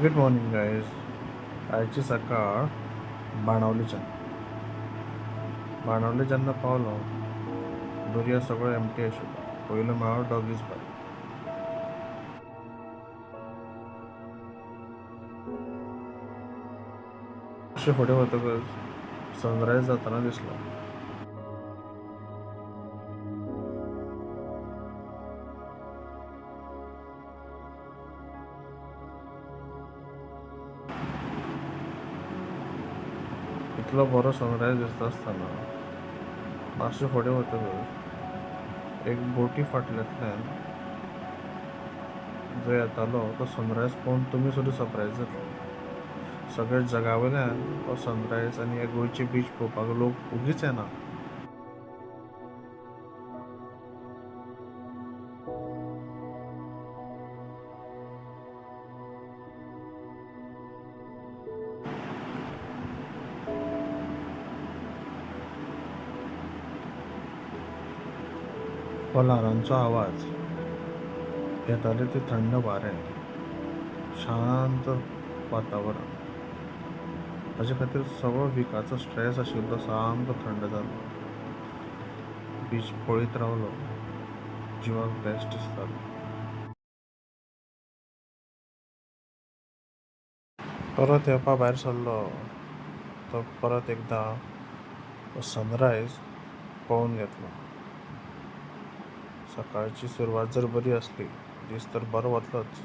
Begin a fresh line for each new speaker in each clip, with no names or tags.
Good morning guys. आयची सकाळ बाणावलीच्यान बाणावली जेन्ना पावलो दर्या सगळो एमटी आशिल्लो. पयलो मेळ्ळो डॉगीज बाय. मातशें फुडें वतकच सनरायज जातना दिसलो. इतलो बरो सनरायज दिसता आसतना मातशें फुडें वतकच एक बोटी फाटल्यांतल्यान जो येतालो तो सनरायज पळोवन तुमी सुद्दां सरप्रायज जातले. सगळे जगा वयल्यान हो सनरायज आनी हे गोंयचे बीच पळोवपाक लोक उगीच येना. हो ल्हारांचो आवाज, येतालें तें थंड वारें, शांत वातावरण, हाजे खातीर सगळो विकाचो स्ट्रेस आशिल्लो तो सामको थंड जालो. बीच पळयत रावलो, जिवाक बेस्ट दिसतालो. परत येवपा भायर सरलो तो परत एकदां सनरायज पळोवन घेतलो. सकाळची सुरवात जर बरी आसली दीस तर बरो वतलोच.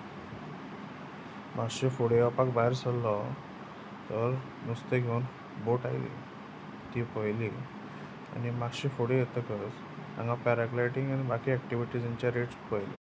मातशें फुडें येवपाक भायर सरलो तर नुस्तें घेवन बोट आयली, ती पळयली आनी मातशें फुडें येतकच हांगा पॅराग्लायडींग आनी बाकी एक्टिविटीजांचे रेट्स पळयले.